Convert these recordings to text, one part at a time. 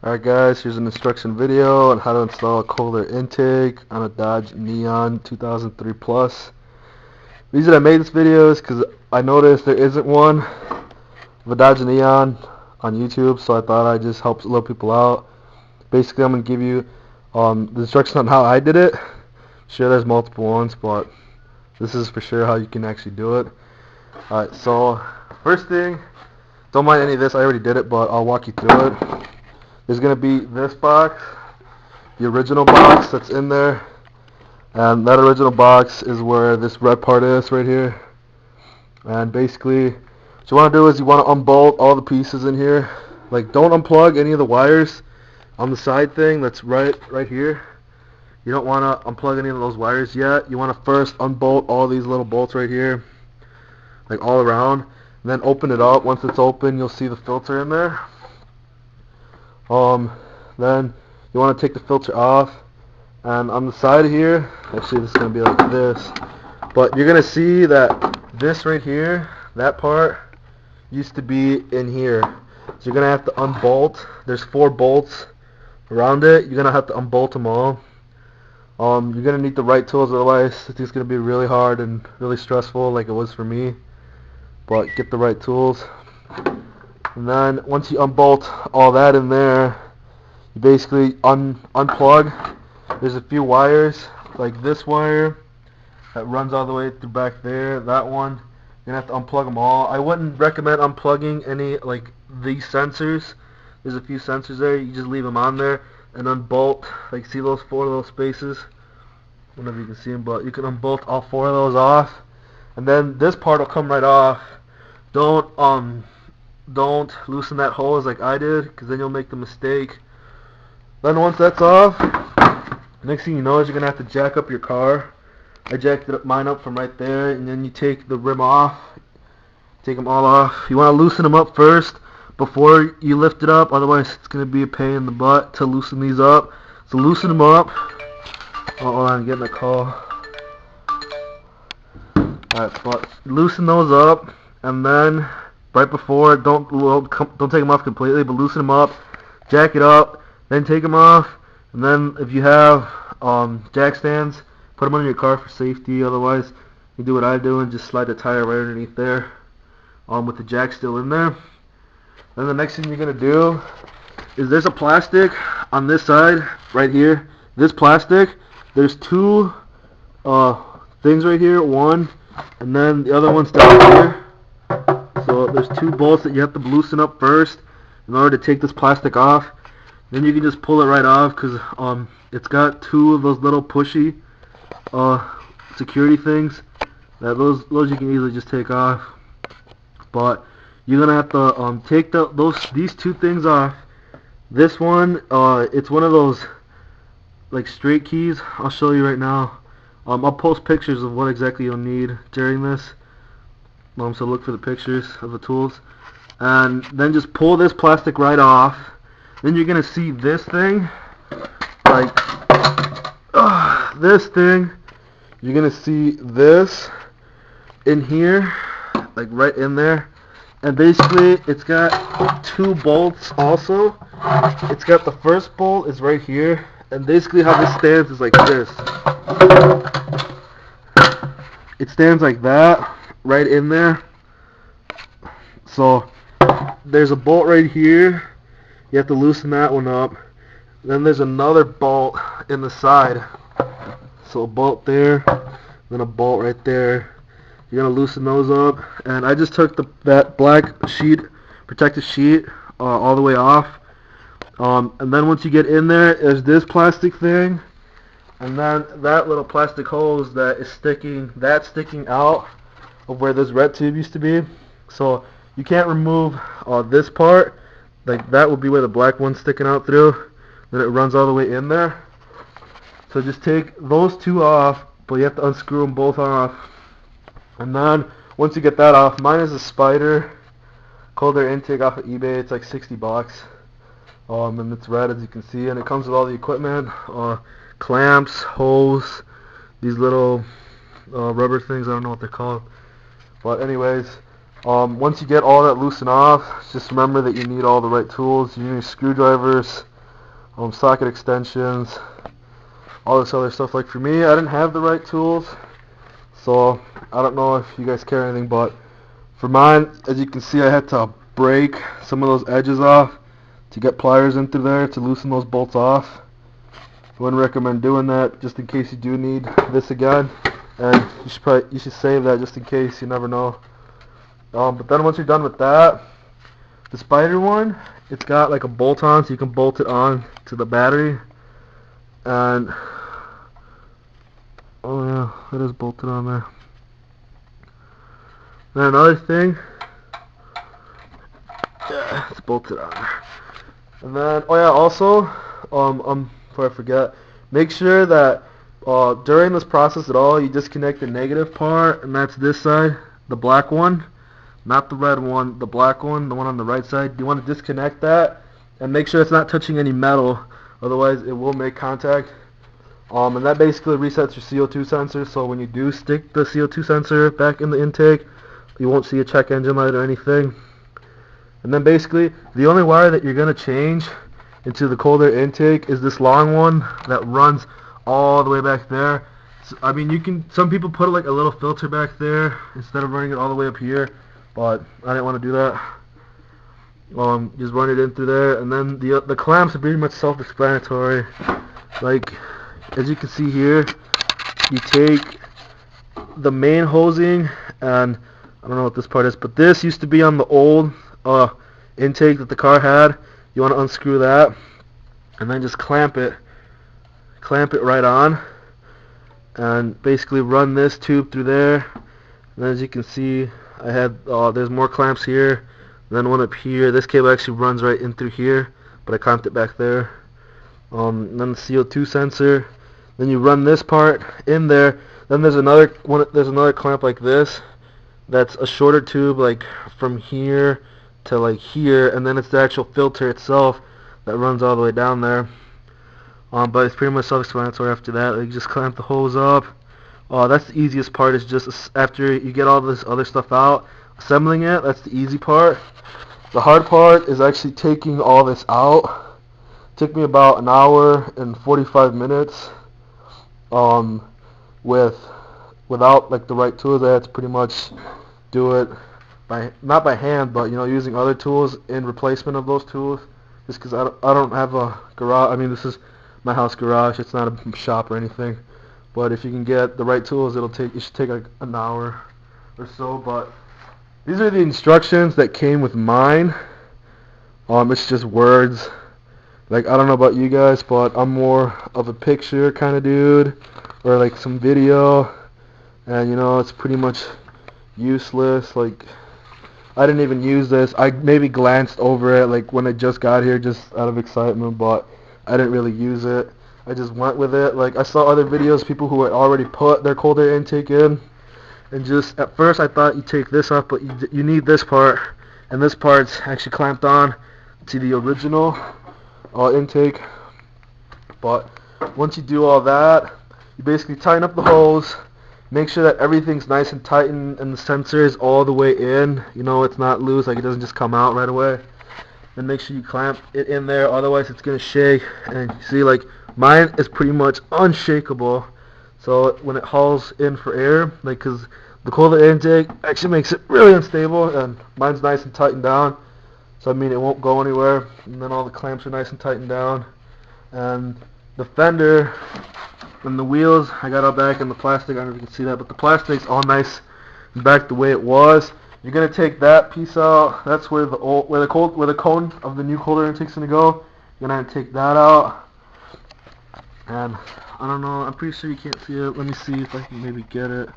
Alright guys, here's an instruction video on how to install a cold air intake on a Dodge Neon 2003 Plus. The reason I made this video is because I noticed there isn't one of a Dodge Neon on YouTube, so I thought I'd just help little people out. Basically, I'm going to give you the instructions on how I did it. Sure, there's multiple ones, but this is for sure how you can actually do it. Alright, so first thing, don't mind any of this, I already did it, but I'll walk you through it. There's going to be this box, the original box that's in there, and that original box is where this red part is right here. And basically what you want to do is you want to unbolt all the pieces in here. Like, don't unplug any of the wires on the side thing that's right here. You don't want to unplug any of those wires yet. You want to first unbolt all these little bolts right here, like all around, and then open it up. Once it's open, you'll see the filter in there. Then you want to take the filter off, and on the side here, actually this is going to be like this, but you're going to see that this right here, that part, used to be in here. So you're going to have to unbolt. There's 4 bolts around it. You're going to have to unbolt them all. You're going to need the right tools, otherwise it's just going to be really hard and really stressful like it was for me. But get the right tools. And then once you unbolt all that in there, you basically unplug. There's a few wires, like this wire that runs all the way through back there. That one, you're going to have to unplug them all. I wouldn't recommend unplugging any, like these sensors. There's a few sensors there. You just leave them on there and unbolt. Like, see those 4 little spaces? I don't know if you can see them, but you can unbolt all 4 of those off. And then this part will come right off. Don't loosen that hose like I did, because then you'll make the mistake. Then once that's off, next thing you know is you're going to have to jack up your car. I jacked mine up from right there, and then you take the rim off. Take them all off. You want to loosen them up first before you lift it up, otherwise it's going to be a pain in the butt to loosen these up. So loosen them up. Oh, hold on, I'm getting a call. Alright, but loosen those up, and then right before, don't take them off completely, but loosen them up, jack it up, then take them off, and then if you have jack stands, put them under your car for safety. Otherwise, you do what I do and just slide the tire right underneath there, with the jack still in there. Then the next thing you're gonna do is there's a plastic on this side right here. This plastic, there's 2 things right here, one, and then the other one's down here. So there's 2 bolts that you have to loosen up first in order to take this plastic off. Then you can just pull it right off, because it's got 2 of those little pushy security things. Those you can easily just take off. But you're gonna have to take these 2 things off. This one, it's one of those like straight keys. I'll show you right now. I'll post pictures of what exactly you'll need during this. So look for the pictures of the tools, and then just pull this plastic right off. Then you're gonna see this thing, like this thing. You're gonna see this in here, like right in there, and basically it's got 2 bolts also. It's got the first bolt is right here, and basically how this stands is like this. It stands like that, right in there. So there's a bolt right here. You have to loosen that one up. Then there's another bolt in the side. So a bolt there, then a bolt right there. You're gonna loosen those up. And I just took that black sheet, protective sheet, all the way off. And then once you get in there's this plastic thing, and then that little plastic hose that is sticking out of where this red tube used to be. So you can't remove this part. Like, that will be where the black one's sticking out through. Then it runs all the way in there. So just take those 2 off, but you have to unscrew them both off. And then once you get that off, mine is a Spider cold air intake off of eBay. It's like 60 bucks. And it's red, as you can see, and it comes with all the equipment, clamps, hose, these little rubber things. I don't know what they're called, but anyways, once you get all that loosened off, just remember that you need all the right tools. You need screwdrivers, socket extensions, all this other stuff. Like for me, I didn't have the right tools, so I don't know if you guys care anything, but for mine, as you can see, I had to break some of those edges off to get pliers into there to loosen those bolts off. I wouldn't recommend doing that, just in case you do need this again, and you should save that just in case, you never know. But then once you're done with that, the Spider one, it's got like a bolt on, so you can bolt it on to the battery. And oh yeah, it is bolted on there. Then another thing, yeah, it's bolted on there. And then oh yeah, also before I forget, make sure that during this process at all, you disconnect the negative part, and that's this side, the black one. Not the red one, the black one, the one on the right side. You want to disconnect that and make sure it's not touching any metal, otherwise it will make contact. And that basically resets your CO2 sensor, so when you do stick the CO2 sensor back in the intake, you won't see a check engine light or anything. And then basically, the only wire that you're going to change into the cold air intake is this long one that runs all the way back there. So, I mean, some people put like a little filter back there instead of running it all the way up here, but I didn't want to do that. Just run it in through there, and then the clamps are pretty much self-explanatory. Like, as you can see here, you take the main hosing, and I don't know what this part is, but this used to be on the old intake that the car had. You want to unscrew that, and then just clamp it right on, and basically run this tube through there. And as you can see, I had there's more clamps here, and then one up here. This cable actually runs right in through here, but I clamped it back there. And then the CO2 sensor. Then you run this part in there. Then there's another clamp like this. That's a shorter tube, like from here to like here, and then it's the actual filter itself that runs all the way down there. But it's pretty much self-explanatory after that. Like, you just clamp the hose up. That's the easiest part, is just after you get all this other stuff out, assembling it. That's the easy part. The hard part is actually taking all this out. It took me about an hour and 45 minutes. Without like the right tools, I had to pretty much do it not by hand, but using other tools in replacement of those tools. Just because I don't have a garage. I mean, this is my house garage. It's not a shop or anything. But if you can get the right tools, it should take like an hour or so. But these are the instructions that came with mine. It's just words. Like, I don't know about you guys, but I'm more of a picture kind of dude, or like some video, and it's pretty much useless. Like, I didn't even use this. I maybe glanced over it like when I just got here, just out of excitement, but I didn't really use it. I just went with it. Like, I saw other videos, people who had already put their cold air intake in, and just at first I thought you take this off, but you need this part, and this part's actually clamped on to the original intake. But once you do all that, you basically tighten up the hose, make sure that everything's nice and tight, and the sensor is all the way in. It's not loose, like it doesn't just come out right away. Then make sure you clamp it in there, otherwise it's gonna shake. And you see, like, mine is pretty much unshakable. So when it hauls in for air, like, cause the cold air intake actually makes it really unstable, and mine's nice and tightened down. So I mean, it won't go anywhere. And then all the clamps are nice and tightened down. And the fender and the wheels, I got all back in the plastic. I don't know if you can see that, but the plastic's all nice and back the way it was. You're gonna take that piece out. That's where the cone of the new cold air intake's gonna go. You're gonna take that out. And I don't know. I'm pretty sure you can't see it. Let me see if I can maybe get it.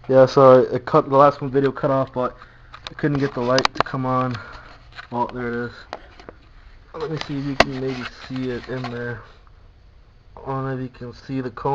Yeah, so the last one video cut off, but I couldn't get the light to come on. Oh, there it is. Let me see if you can maybe see it in there. Oh, maybe you can see the cone.